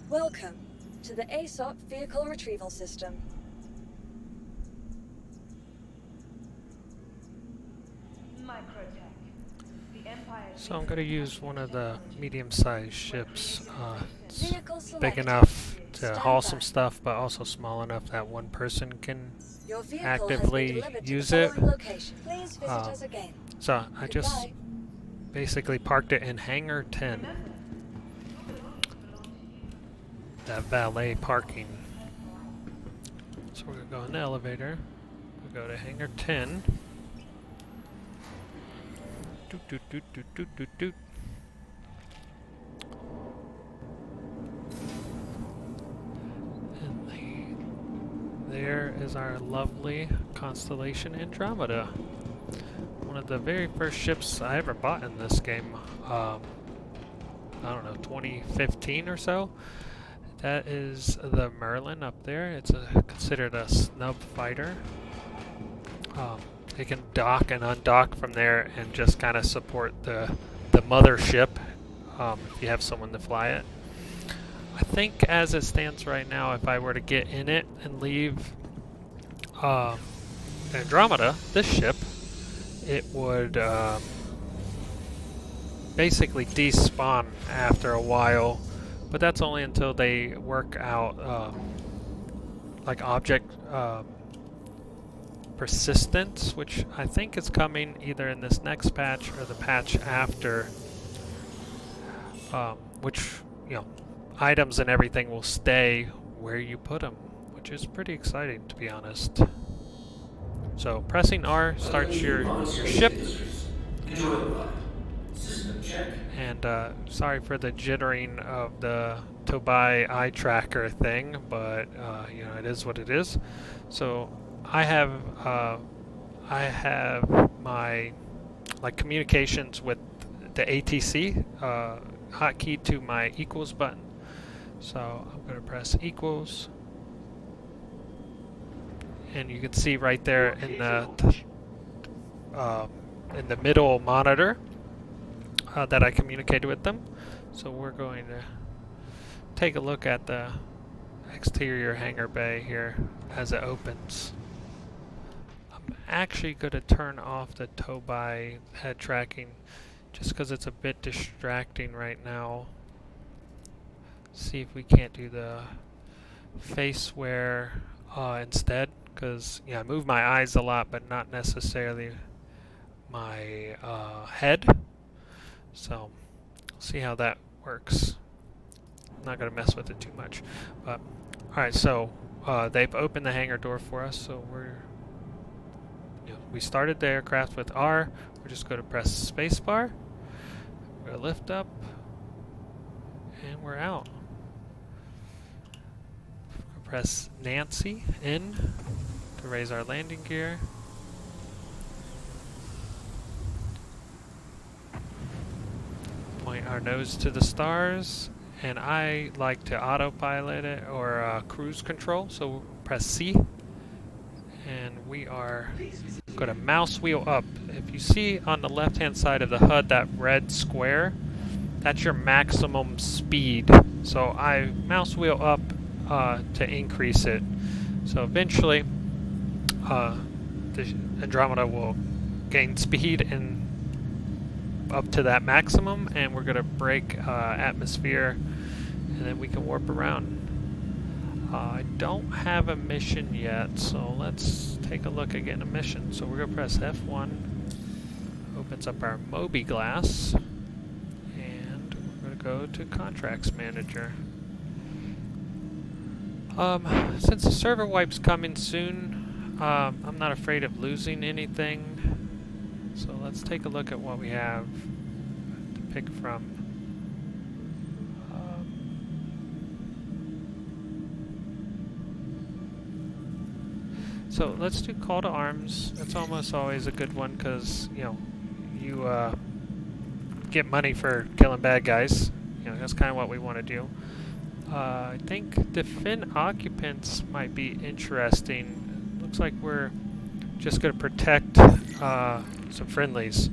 Welcome to the ASOP Vehicle Retrieval System. So I'm going to use one of the medium-sized ships. It's Vehicle big selected. enough to Stand haul by. some stuff, but also small enough that one person can Your vehicle has been actively delivered to the use it. following location. Please visit Um, us again. So I just Goodbye. basically parked it in Hangar 10. That valet parking. So we're going to go in the elevator. We'll go to Hangar 10. Doot, doot, doot, doot, doot, doot, doot. And there is our lovely constellation Andromeda. One of the very first ships I ever bought in this game. I don't know, 2015 or so. That is the Merlin up there. It's considered a snub fighter. It can dock and undock from there and just kind of support the mothership if you have someone to fly it. I think as it stands right now, if I were to get in it and leave Andromeda, this ship, it would basically despawn after a while, but that's only until they work out like object persistence, which I think is coming either in this next patch or the patch after, which, you know, items and everything will stay where you put them, which is pretty exciting, to be honest. So pressing R starts your ship. And sorry for the jittering of the Tobai eye tracker thing, but you know, it is what it is. So I have my like communications with the ATC hotkey to my equals button. So I'm going to press equals, and you can see right there in the middle monitor that I communicated with them. So we're going to take a look at the exterior hangar bay here as it opens. I'm actually going to turn off the tow-by head tracking just because it's a bit distracting right now. See if we can't do the face wear instead, because yeah, I move my eyes a lot but not necessarily my head. So see how that works. I'm not going to mess with it too much. But alright, so they've opened the hangar door for us, so we started the aircraft with R. We're just going to press spacebar. We're going to lift up, and we're out. Press Nancy in to raise our landing gear. Point our nose to the stars, and I like to autopilot it or cruise control, so press C, and we are going to mouse wheel up. If you see on the left hand side of the HUD that red square, that's your maximum speed. So I mouse wheel up to increase it. So eventually the Andromeda will gain speed and up to that maximum, and we're going to break atmosphere, and then we can warp around. I don't have a mission yet, so let's take a look at getting a mission. So we're going to press F1, opens up our Mobi glass, and we're going to go to Contracts Manager. Since the server wipe's coming soon, I'm not afraid of losing anything. So let's take a look at what we have to pick from. So let's do Call to Arms. It's almost always a good one because, you know, you get money for killing bad guys. You know, that's kind of what we want to do. I think Defend Occupants might be interesting. Looks like we're just going to protect some friendlies.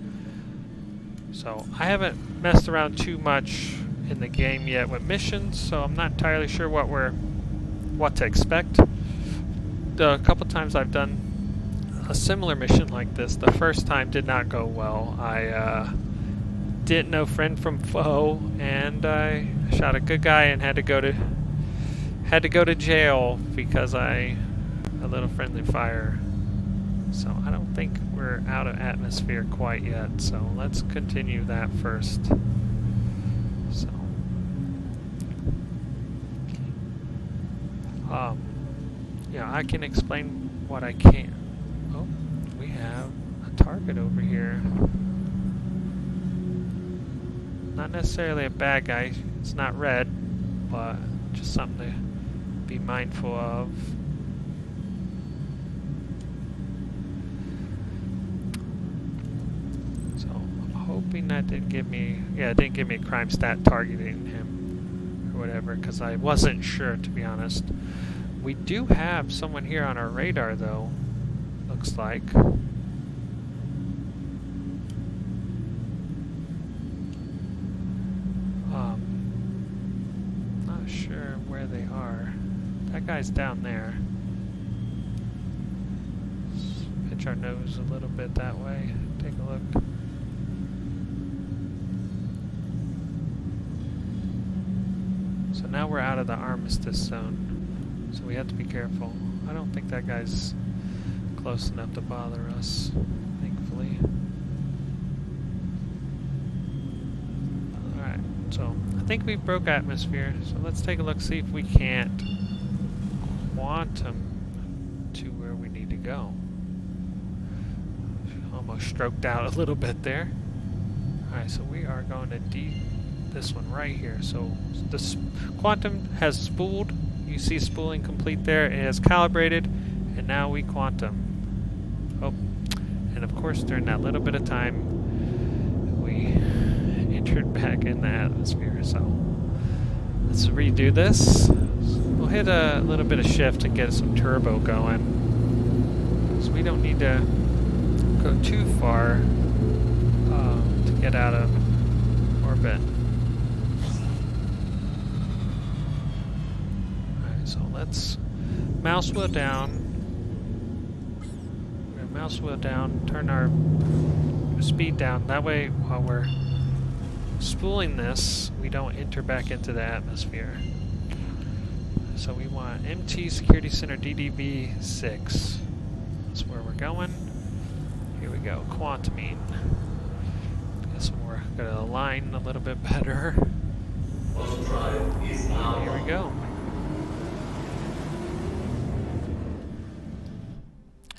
So I haven't messed around too much in the game yet with missions, so I'm not entirely sure what to expect. The couple times I've done a similar mission like this, the first time did not go well. I didn't know friend from foe, and I shot a good guy and had to go to jail because a little friendly fire. So I don't think we're out of atmosphere quite yet, so let's continue that first. So, yeah, I can explain what I can. Oh, we have a target over here. Not necessarily a bad guy, it's not red, but just something to be mindful of. Hoping that didn't give me, it didn't give me a crime stat targeting him or whatever, because I wasn't sure, to be honest. We do have someone here on our radar, though, looks like. Not sure where they are. That guy's down there. Let's pitch our nose a little bit that way. Take a look. So now we're out of the armistice zone, so we have to be careful. I don't think that guy's close enough to bother us, thankfully. Alright, so I think we broke atmosphere, so let's take a look, see if we can't quantum to where we need to go. Almost stroked out a little bit there. Alright, so we are going to this one right here. So this quantum has spooled. You see spooling complete there. It has calibrated, and now we quantum. Oh, and of course during that little bit of time we entered back in the atmosphere. So let's redo this. We'll hit a little bit of shift and get some turbo going. So we don't need to go too far to get out of orbit. So let's mouse wheel down. We're gonna mouse wheel down, turn our speed down. That way, while we're spooling this, we don't enter back into the atmosphere. So we want MT Security Center DDV6. That's where we're going. Here we go, quantuming. Guess we're gonna align a little bit better. Here we go.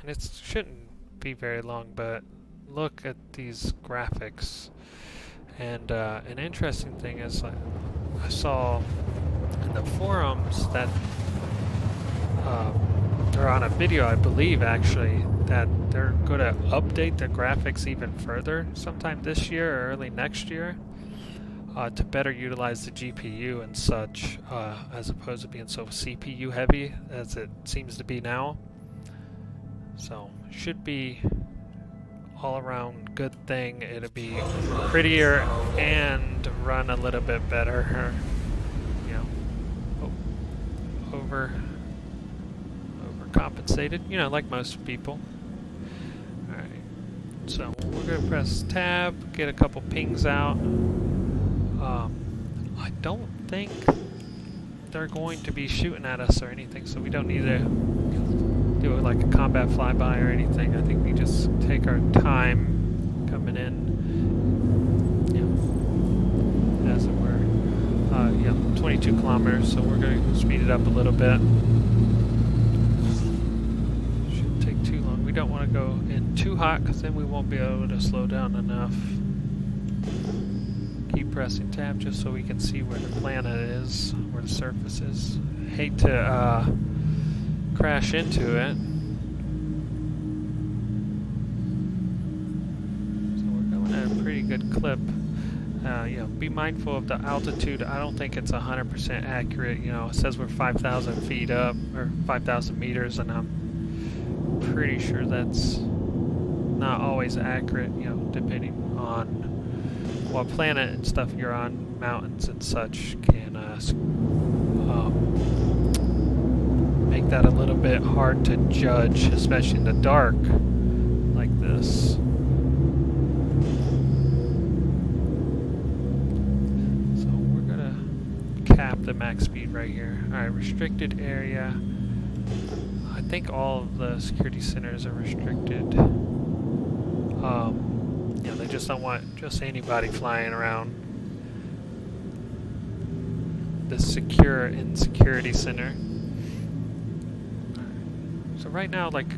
And it shouldn't be very long, but look at these graphics. And an interesting thing is, I saw in the forums that, or on a video I believe actually, that they're going to update the graphics even further sometime this year or early next year to better utilize the GPU and such, as opposed to being so CPU heavy as it seems to be now. So, should be all around good thing. It'll be prettier and run a little bit better. You know, overcompensated, you know, like most people. Alright, so we're going to press tab, get a couple pings out. I don't think they're going to be shooting at us or anything, so we don't need to do like a combat flyby or anything. I think we just take our time coming in, you know, as it were. 22 kilometers, so we're going to speed it up a little bit. Shouldn't take too long. We don't want to go in too hot because then we won't be able to slow down enough. Keep pressing tab just so we can see where the planet is, where the surface is. Hate to crash into it. So we're going at a pretty good clip. You know, be mindful of the altitude. I don't think it's 100% accurate. You know, it says we're 5,000 feet up, or 5,000 meters, and I'm pretty sure that's not always accurate, you know, depending on what planet and stuff you're on, mountains and such, can make that a little bit hard to judge, especially in the dark like this. So we're gonna cap the max speed right here. Alright, restricted area. I think all of the security centers are restricted. You know, they just don't want just anybody flying around the secure insecurity center. So right now, like,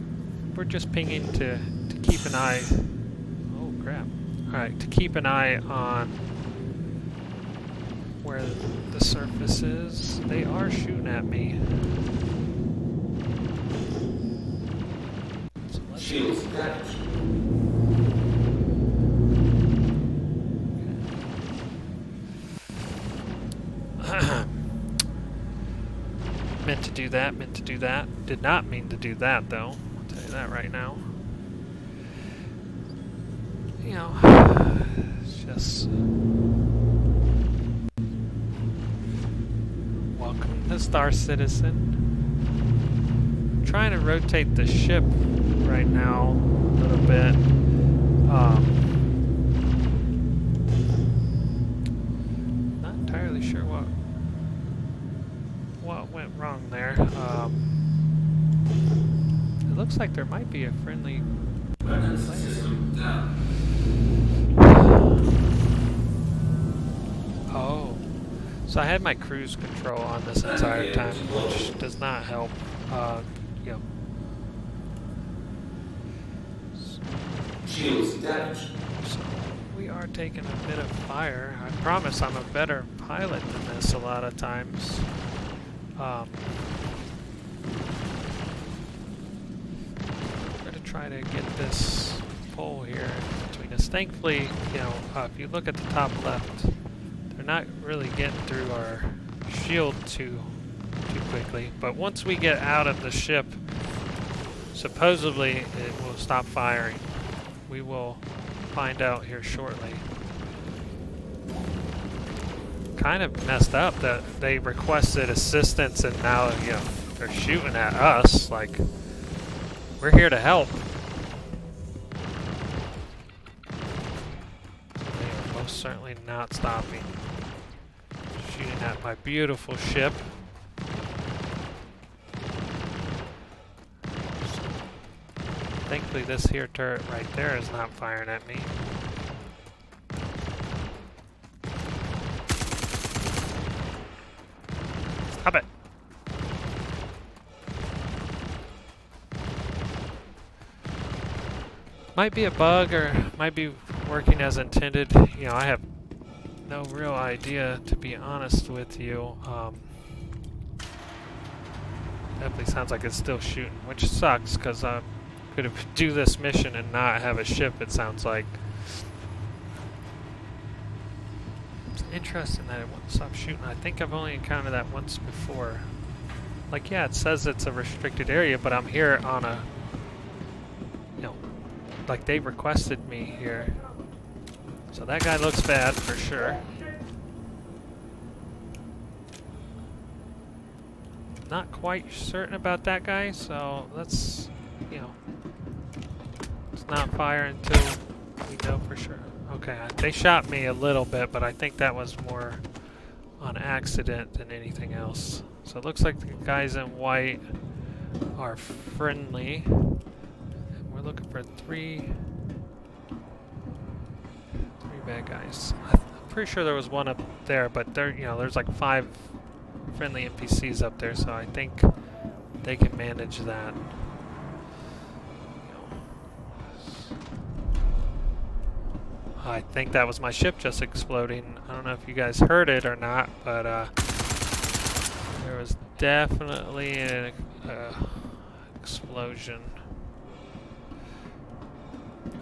we're just pinging to keep an eye. Oh crap! All right, to keep an eye on where the surface is. They are shooting at me. So Shields damaged. Meant to do that, meant to do that. Did not mean to do that, though. I'll tell you that right now. You know, it's just... Welcome to Star Citizen. I'm trying to rotate the ship right now a little bit. Not entirely sure what went wrong there. It looks like there might be a friendly player. Oh, so I had my cruise control on this entire time, which does not help. Yep. Shields damaged. So we are taking a bit of fire. I promise I'm a better pilot than this a lot of times. I'm going to try to get this pole here between us. Thankfully, you know, if you look at the top left, they're not really getting through our shield too quickly. But once we get out of the ship, supposedly it will stop firing. We will find out here shortly. Kind of messed up that they requested assistance and now, you know, they're shooting at us. Like, we're here to help. They are most certainly not stopping. Shooting at my beautiful ship. Thankfully this here turret right there is not firing at me. Stop it! Might be a bug or might be working as intended. You know, I have no real idea, to be honest with you. Definitely sounds like it's still shooting, which sucks because I'm gonna do this mission and not have a ship, it sounds like. It's interesting that it won't stop shooting. I think I've only encountered that once before. Like, yeah, it says it's a restricted area, but I'm here on a, you know, like they requested me here. So that guy looks bad for sure. Not quite certain about that guy, so let's, you know, let's not fire until we know for sure. Okay, they shot me a little bit, but I think that was more on accident than anything else. So it looks like the guys in white are friendly. And we're looking for three bad guys. I'm pretty sure there was one up there, but there, you know, there's like 5 friendly NPCs up there, so I think they can manage that. I think that was my ship just exploding. I don't know if you guys heard it or not, but there was definitely an explosion.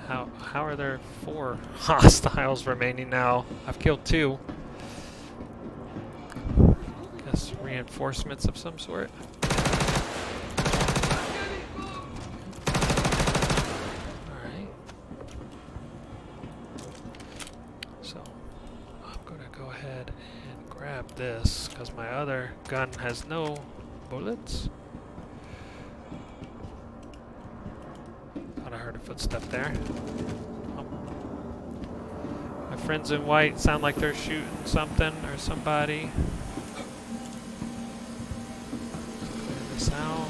How are there 4 hostiles remaining now? I've killed 2. Guess reinforcements of some sort. go ahead and grab this because my other gun has no bullets. Thought I heard a footstep there. Oh. My friends in white sound like they're shooting something or somebody. Clear this out.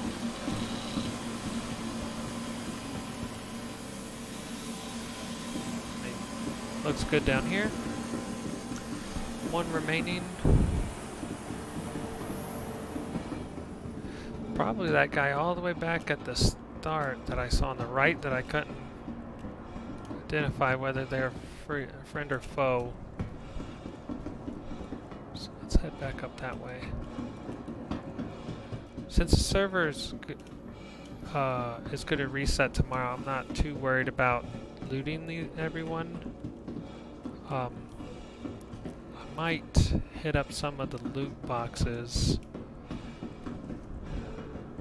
Looks good down here. One remaining. Probably that guy all the way back at the start that I saw on the right that I couldn't identify whether they're friend or foe. So let's head back up that way. Since the server is going to reset tomorrow, I'm not too worried about looting everyone. I might hit up some of the loot boxes,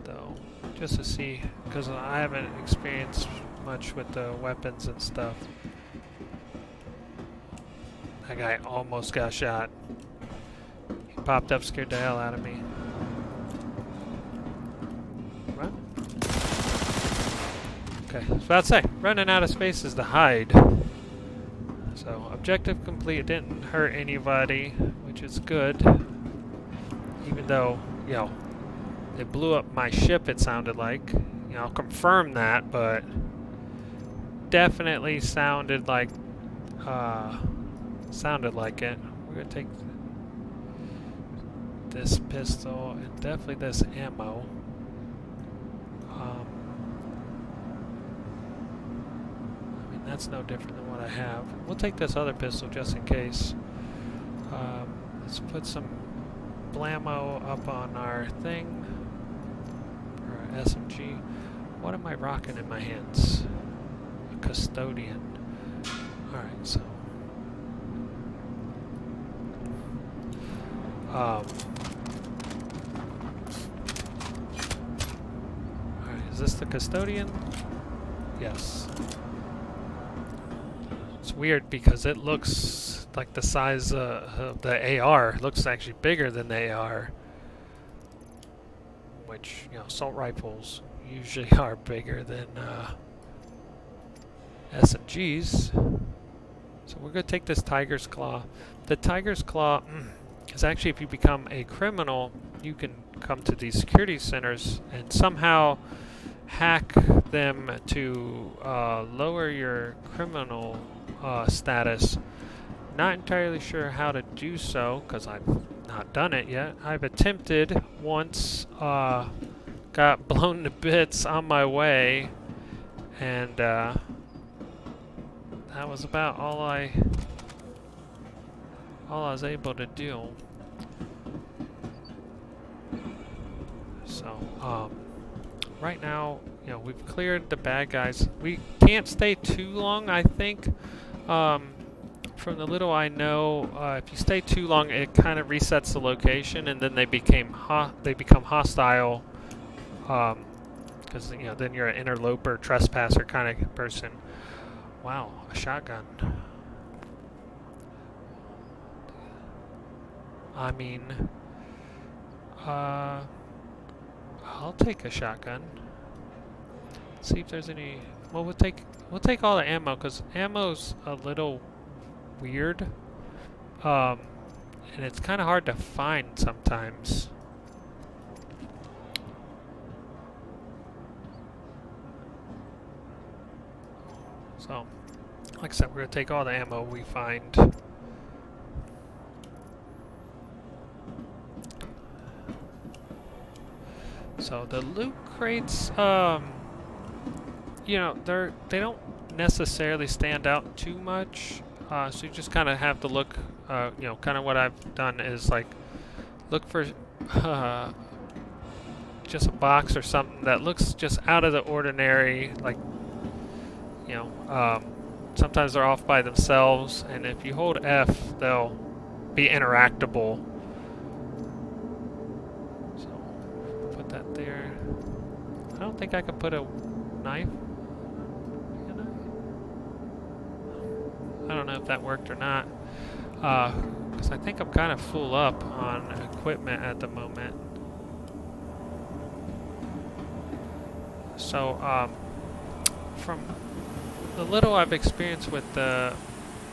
though, just to see, because I haven't experienced much with the weapons and stuff. That guy almost got shot. He popped up, scared the hell out of me. Run. Okay, I was about to say, running out of spaces to hide. So, objective complete. It didn't hurt anybody, which is good. Even though, you know, it blew up my ship, it sounded like. You know, I'll confirm that, but definitely sounded like it. We're gonna take this pistol and definitely this ammo. That's no different than what I have. We'll take this other pistol just in case. Let's put some blammo up on our thing. For our SMG. What am I rocking in my hands? A custodian. Alright, so. Alright, is this the custodian? Yes. It's weird because it looks like the size of the AR. It looks actually bigger than the AR. Which, you know, assault rifles usually are bigger than SMGs. So we're going to take this Tiger's Claw. The Tiger's Claw is actually, if you become a criminal, you can come to these security centers and somehow hack them to lower your criminal status. Not entirely sure how to do so because I've not done it yet. I've attempted once, got blown to bits on my way, and that was about all I was able to do. So right now, you know, we've cleared the bad guys. We can't stay too long, I think. From the little I know, if you stay too long, it kind of resets the location, and then they become hostile. Because you know, then you're an interloper, trespasser kind of person. Wow, a shotgun. I mean, I'll take a shotgun. See if there's any. Well, we'll take all the ammo because ammo's a little weird, and it's kind of hard to find sometimes. So, like I said, we're gonna take all the ammo we find. So the loot crates, you know, they don't necessarily stand out too much. So you just kind of have to look, you know, kind of what I've done is like look for just a box or something that looks just out of the ordinary, like, you know, sometimes they're off by themselves, and if you hold F, they'll be interactable. So put that there. I don't think I could put a knife. I don't know if that worked or not. Because because I think I'm kind of full up on equipment at the moment. So, from the little I've experienced with the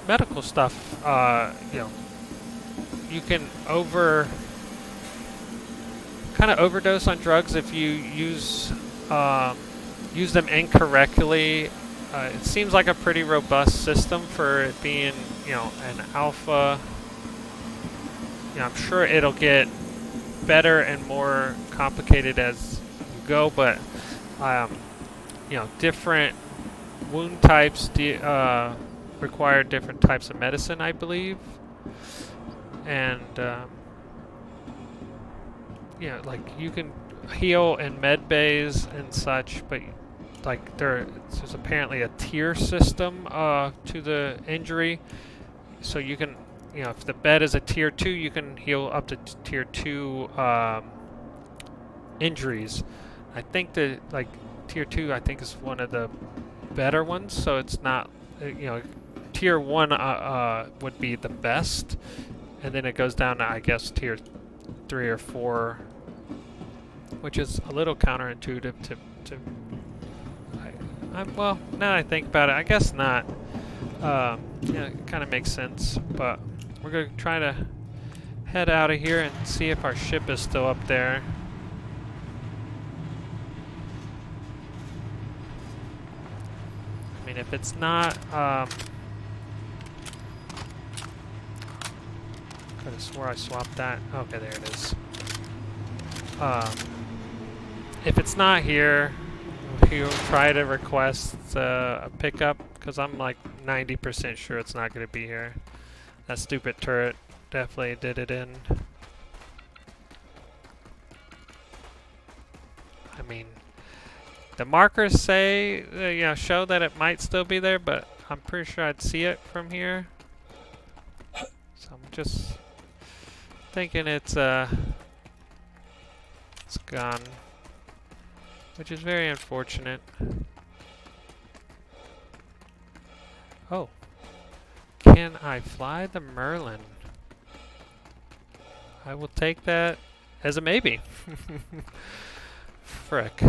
medical stuff, you know, you can kind of overdose on drugs if you use them incorrectly. It seems like a pretty robust system for it being, you know, an alpha. You know, I'm sure it'll get better and more complicated as you go, but you know, different wound types require different types of medicine, I believe, and you know, like you can heal in med bays and such, but like there's apparently a tier system to the injury, so you can, you know, if the bed is a tier 2, you can heal up to tier 2 injuries. I think that like tier 2, I think, is one of the better ones, so it's not, you know, tier 1 would be the best, and then it goes down to, I guess, tier 3 or 4, which is a little counterintuitive to well, now that I think about it, I guess not. Yeah, it kind of makes sense, but we're going to try to head out of here and see if our ship is still up there. I mean, if it's not, could have swore I swapped that. Okay, there it is. If it's not here, we'll try to request a pickup, because I'm like 90% sure it's not going to be here. That stupid turret definitely did it in. I mean, the markers say, you know, show that it might still be there, but I'm pretty sure I'd see it from here. So I'm just thinking it's gone, which is very unfortunate. Oh, can I fly the Merlin? I will take that as a maybe. Frick.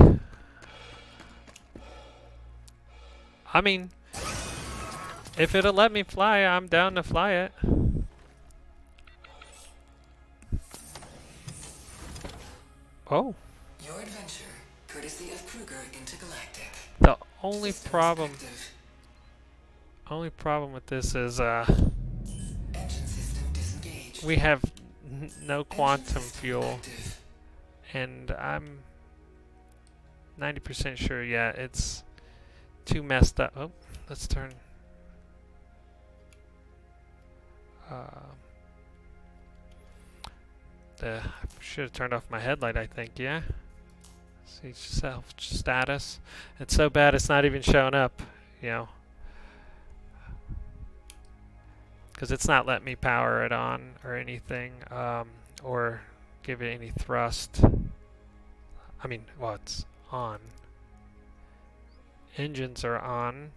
I mean, if it'll let me fly, I'm down to fly it. Oh. Your adventure, courtesy of Kruger Intergalactic. The only Systems problem active. with this is Engine system disengaged. we have no Engine quantum system fuel, active. and I'm 90% sure, yeah, it's too messed up. Oh, let's turn. I should have turned off my headlight, I think, yeah? See self status. It's so bad it's not even showing up, you know. Because it's not letting me power it on or anything, or give it any thrust. I mean, well, it's on. Engines are on.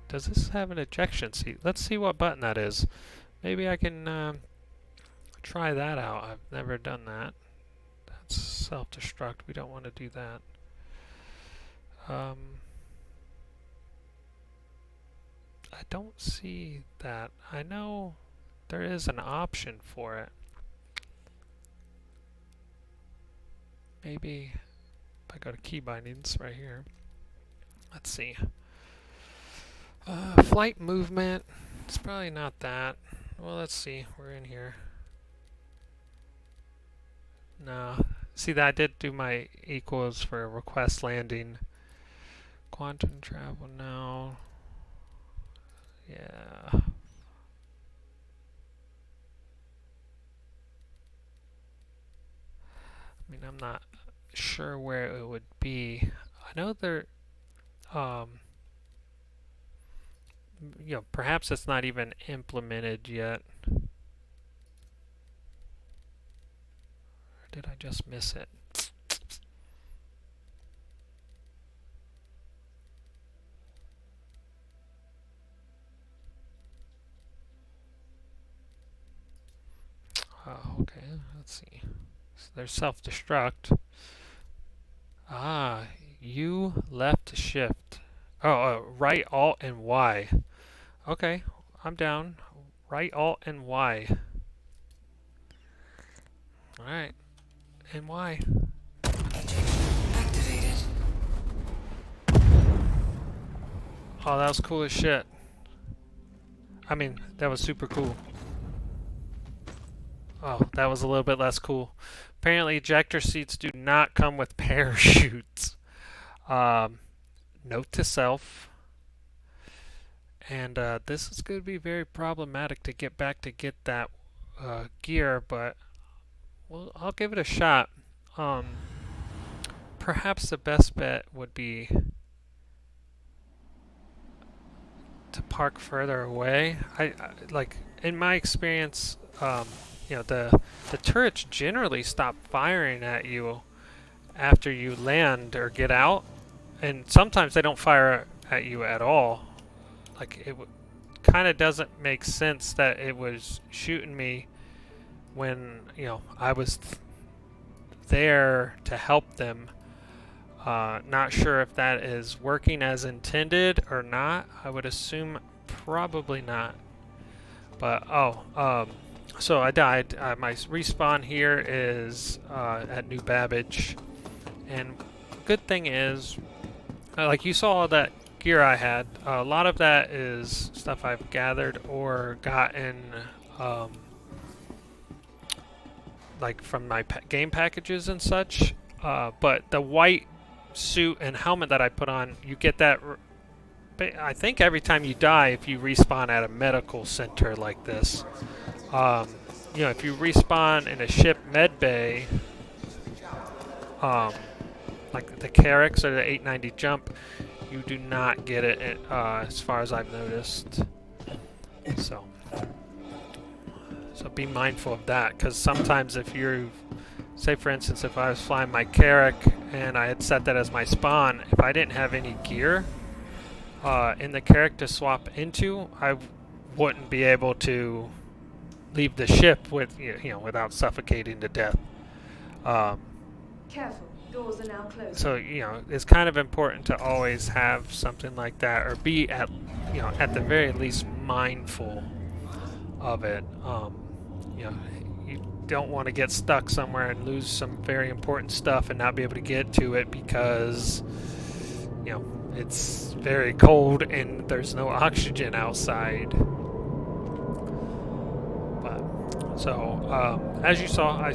Does this have an ejection seat? Let's see what button that is. Maybe I can try that out. I've never done that. That's self-destruct. We don't want to do that. I don't see that. I know there is an option for it. Maybe if I go to key bindings right here. Let's see. Flight movement. It's probably not that. Well, let's see. We're in here. No. See, that I did do my equals for request landing. Quantum travel, no. Yeah. I mean, I'm not sure where it would be. I know there, you know, perhaps it's not even implemented yet. Or did I just miss it? Oh, okay. Let's see. So there's self-destruct. Ah, U left shift. Oh, right Alt and Y. Okay, I'm down. Right Alt and Y. All right, and Y. Activated. Oh, that was cool as shit. I mean, that was super cool. Oh, that was a little bit less cool. Apparently, ejector seats do not come with parachutes. Um, Note to self. And this is going to be very problematic to get back to get that gear, but well, I'll give it a shot. Um, Perhaps the best bet would be to park further away. I like in my experience, you know, the turrets generally stop firing at you after you land or get out, and sometimes they don't fire at you at all. Like it kind of doesn't make sense that it was shooting me when I was there to help them. Not sure if that is working as intended or not. I would assume probably not. But so I died. My respawn here is at New Babbage, and good thing is, like you saw all that gear I had. A lot of that is stuff I've gathered or gotten, like from my game packages and such. But the white suit and helmet that I put on, you get that. I think every time you die, if you respawn at a medical center like this, if you respawn in a ship med bay, like the Carrack or the 890 jump, you do not get it as far as I've noticed. So be mindful of that, because sometimes if you, say for instance, if I was flying my Carrack and I had set that as my spawn, if I didn't have any gear in the Carrack to swap into, I wouldn't be able to leave the ship with without suffocating to death. Careful, doors are now closed. So it's kind of important to always have something like that, or be at the very least mindful of it. You don't want to get stuck somewhere and lose some very important stuff and not be able to get to it because it's very cold and there's no oxygen outside. But so as you saw, I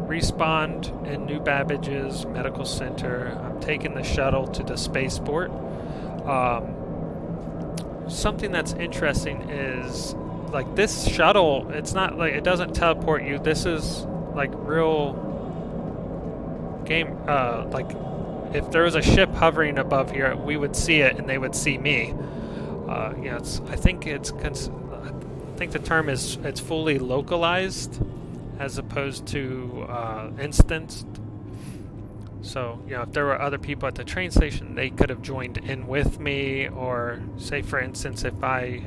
respawned in New Babbage's medical center. I'm taking the shuttle to the spaceport. Something that's interesting is, like, this shuttle, it's not like, it doesn't teleport you. This is like real game. Like if there was a ship hovering above here, we would see it and they would see me. I think the term is it's fully localized as opposed to instanced. So if there were other people at the train station, they could have joined in with me, or say for instance, if I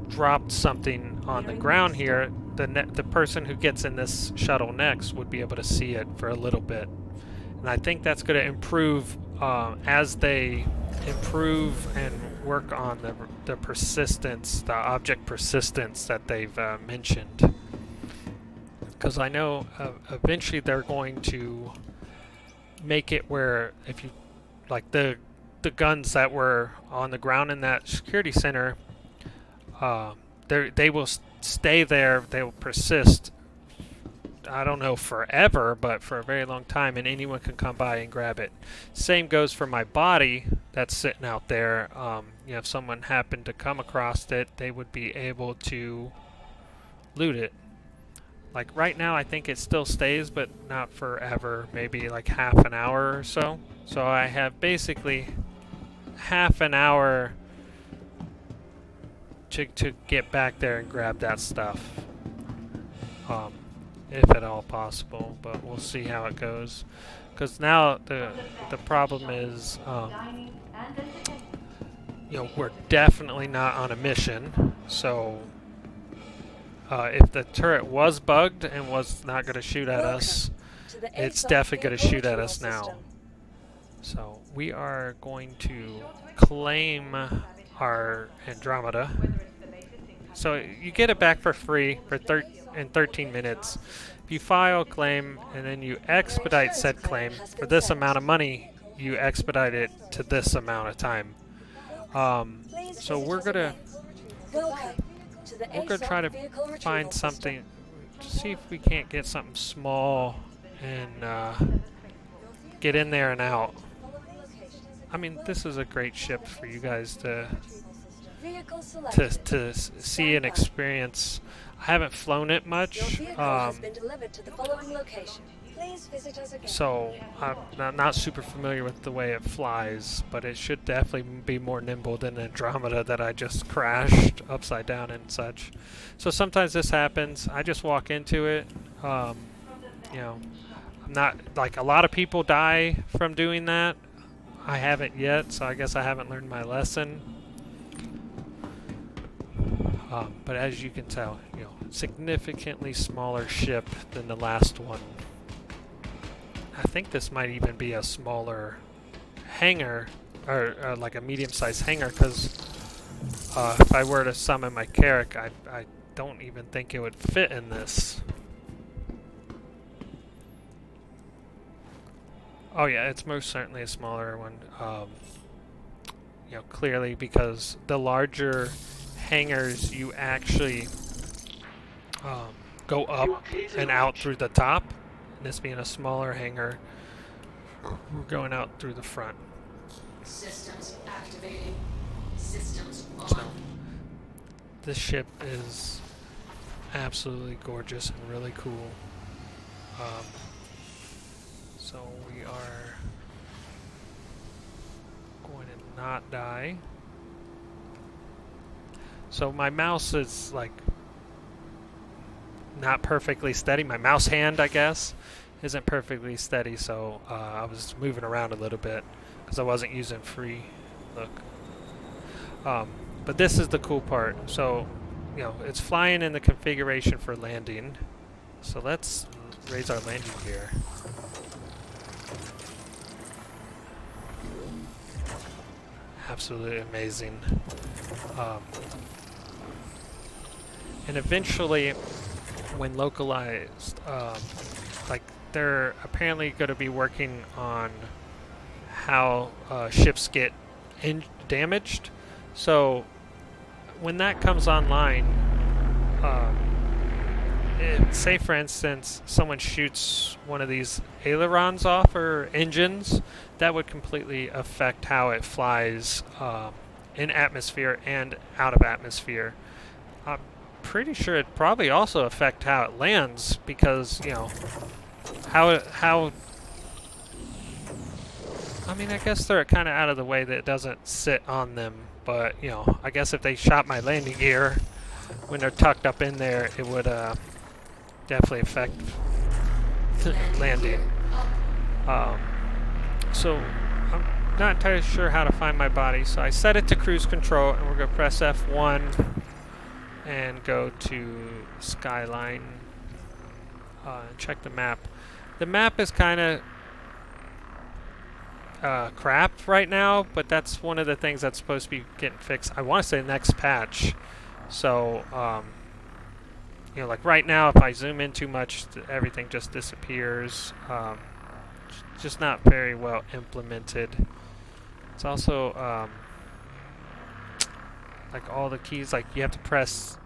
dropped something on the ground here, the person who gets in this shuttle next would be able to see it for a little bit. And I think that's going to improve as they improve and work on the persistence, the object persistence that they've mentioned. Because I know eventually they're going to make it where if you, like the guns that were on the ground in that security center, they will stay there. They will persist. I don't know forever, but for a very long time, and anyone can come by and grab it. Same goes for my body that's sitting out there. If someone happened to come across it, they would be able to loot it. Like right now, I think it still stays, but not forever. Maybe like half an hour or so. So I have basically half an hour to get back there and grab that stuff, if at all possible. But we'll see how it goes. Because now the problem is, we're definitely not on a mission. So if the turret was bugged and was not going to shoot at us, To the it's ASOP definitely going to vehicle shoot at retrieval us now. system. So we are going to claim our Andromeda. So you get it back for free for in 13 minutes. If you file a claim and then you expedite said claim for this amount of money, you expedite it to this amount of time. Please So visit we're us gonna again. Welcome to the ASOP try to vehicle retrieval find system. something to see if we can't get something small and get in there and out. I mean, this is a great ship for you guys Vehicle selected. to see and experience. I haven't flown it Your much, vehicle has been delivered to the following location. Please visit us again. so I'm not super familiar with the way it flies, but it should definitely be more nimble than Andromeda that I just crashed upside down and such. So sometimes this happens. I just walk into it. You know, I'm not like a lot of people die from doing that. I haven't yet, so I guess I haven't learned my lesson. But as you can tell, you know, significantly smaller ship than the last one. I think this might even be a smaller hangar, or like a medium-sized hangar, because if I were to summon my Carrack, I don't even think it would fit in this. Oh yeah, it's most certainly a smaller one. You know, clearly because the larger hangars, you actually go up and out through the top. And this being a smaller hangar, we're going out through the front. Systems activating. Systems So on. this ship is absolutely gorgeous and really cool. So we are going to not die. So my mouse is like not perfectly steady. My mouse hand, I guess, isn't perfectly steady. So I was moving around a little bit because I wasn't using free look. But this is the cool part. So, you know, it's flying in the configuration for landing. So let's raise our landing gear. Absolutely amazing. And eventually, when localized, like they're apparently going to be working on how ships get damaged. So when that comes online, say for instance someone shoots one of these ailerons off or engines, that would completely affect how it flies in atmosphere and out of atmosphere. I'm pretty sure it'd probably also affect how it lands, because you know how I mean, I guess they're kind of out of the way that it doesn't sit on them, but you know, I guess if they shot my landing gear when they're tucked up in there, it would definitely affect landing. So I'm not entirely sure how to find my body, so I set it to cruise control, and we're going to press F1 and go to Skyline and check the map. The map is kind of crap right now, but that's one of the things that's supposed to be getting fixed. I want to say next patch. So, you know, like right now, if I zoom in too much, everything just disappears. Just not very well implemented. It's also like all the keys, like you have to press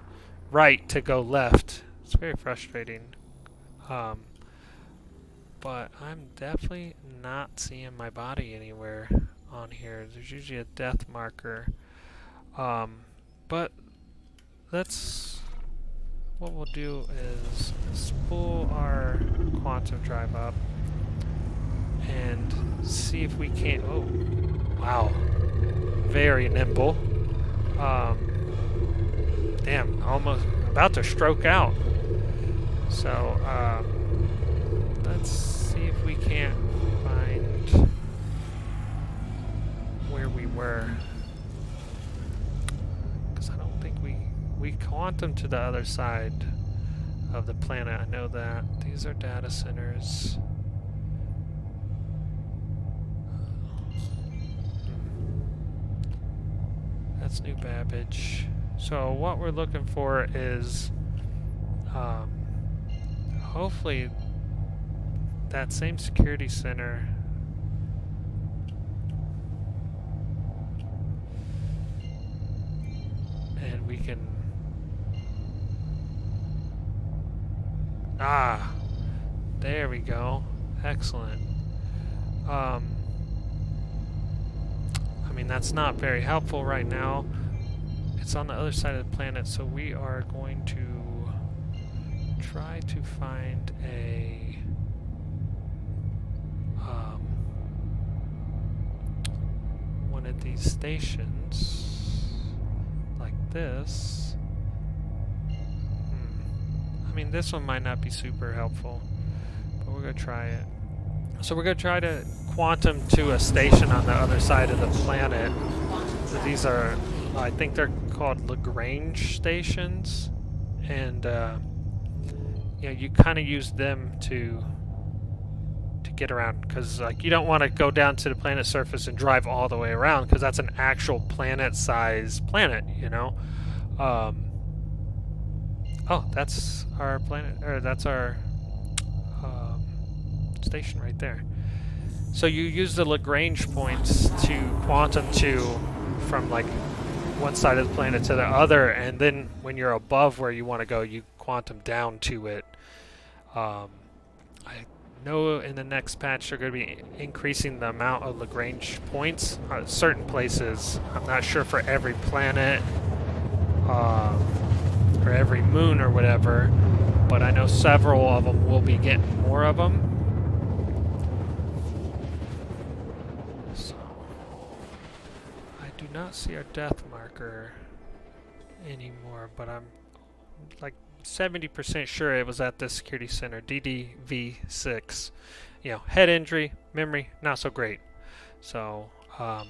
right to go left. It's very frustrating. But I'm definitely not seeing my body anywhere on here. There's usually a death marker. But what we'll do is spool our quantum drive up and see if we can't. Oh, wow. Very nimble. Damn, almost about to stroke out. So, let's see if we can't find where we were. Because I don't think we quantum to the other side of the planet. I know that. These are data centers. That's New Babbage. So what we're looking for is hopefully that same security center. And we can... Ah! There we go. Excellent. I mean, that's not very helpful right now. It's on the other side of the planet, so we are going to try to find a one of these stations like this. I mean, this one might not be super helpful, but we're gonna try it. So we're gonna try to quantum to a station on the other side of the planet. So these are, I think they're called Lagrange stations, and you know, you kind of use them to get around, because like you don't want to go down to the planet's surface and drive all the way around, because that's an actual planet-sized planet, you know. Oh, that's our planet, or that's our station right there. So you use the Lagrange points to quantum to from like one side of the planet to the other, and then when you're above where you want to go, you quantum down to it. I know in the next patch they're going to be increasing the amount of Lagrange points at certain places. I'm not sure for every planet or every moon or whatever, but I know several of them will be getting more of them. So I do not see our death marker anymore, but I'm like 70% sure it was at this security center, DDV6. You know, head injury, memory, not so great. So, Quantum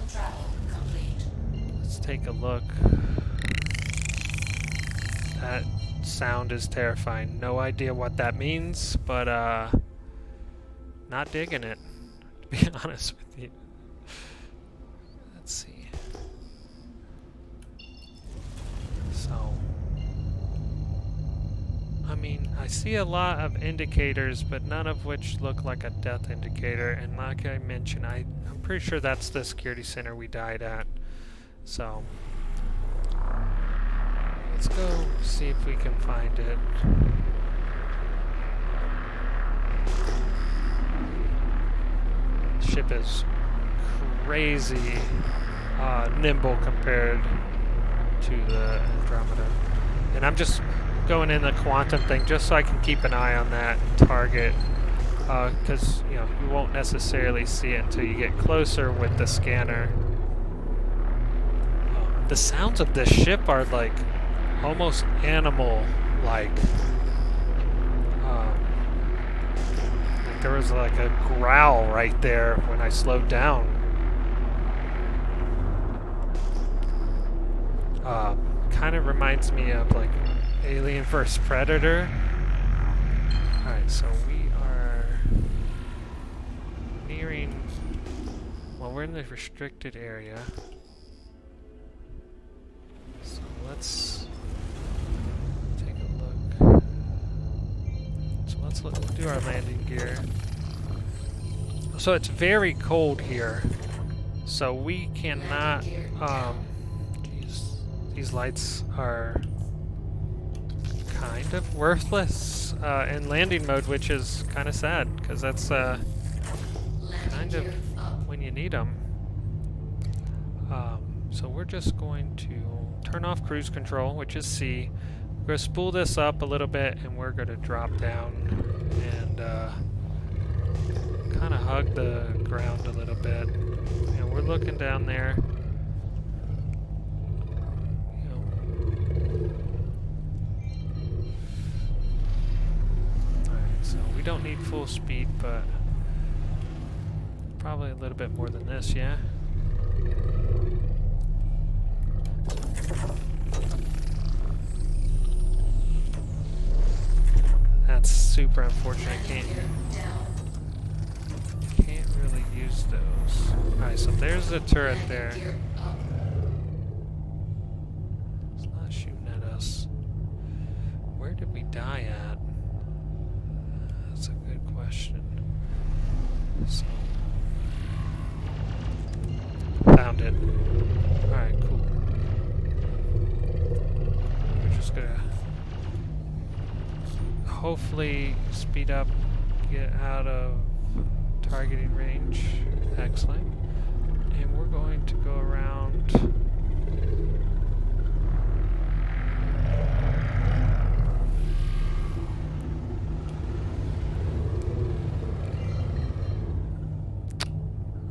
travel complete. let's take a look. That sound is terrifying. No idea what that means, but not digging it, to be honest with you. Let's see. So, I mean, I see a lot of indicators, but none of which look like a death indicator. And like I mentioned, I'm pretty sure that's the security center we died at. So, let's go see if we can find it. The ship is crazy nimble compared to the Andromeda. And I'm just going in the quantum thing just so I can keep an eye on that target, because you know, you won't necessarily see it until you get closer with the scanner. The sounds of this ship are like almost animal-like. Like there was like a growl right there when I slowed down. Kind of reminds me of like Alien vs. Predator. Alright, so we are nearing... Well, we're in the restricted area. So let's take a look. So let's do our landing gear. So it's very cold here. So we cannot... these lights are kind of worthless in landing mode, which is kind of sad, because that's kind of when you need them. So we're just going to turn off cruise control, which is C. We're going to spool this up a little bit, and we're going to drop down and kind of hug the ground a little bit. And we're looking down there. We don't need full speed, but probably a little bit more than this, yeah? super unfortunate. Can't really use those. Alright, so there's the turret there. It's not shooting at us. Where did we die at? That's a good question. So, found it. Alright, cool. We're just gonna hopefully speed up, get out of targeting range. Excellent. And we're going to go around.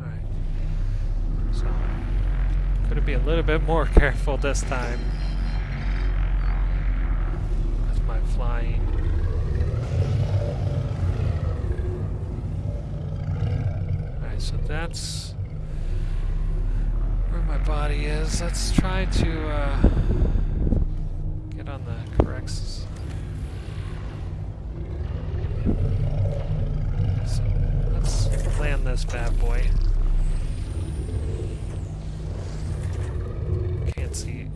Alright. So, could be a little bit more careful this time with my flying. So that's where my body is. Let's try to get on the correct. So let's land this bad boy. Can't see.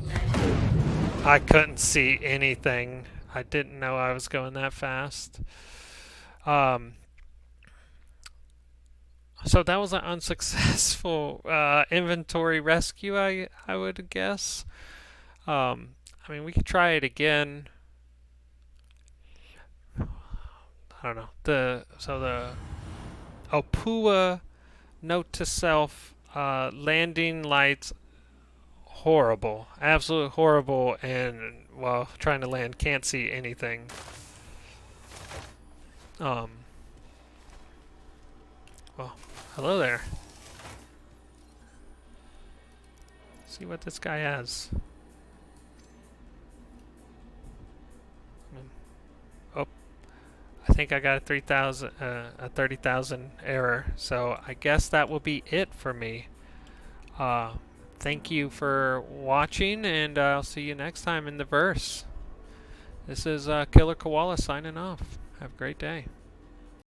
I couldn't see anything. I didn't know I was going that fast. So that was an unsuccessful inventory rescue, I would guess. I mean, we could try it again. I don't know. The Opua note to self, landing lights, horrible, absolutely horrible, and while trying to land, can't see anything. Well, hello there. See what this guy has. Oh, I think I got a 30,000 error. So I guess that will be it for me. Thank you for watching, and I'll see you next time in the verse. This is Killer Koala signing off. Have a great day.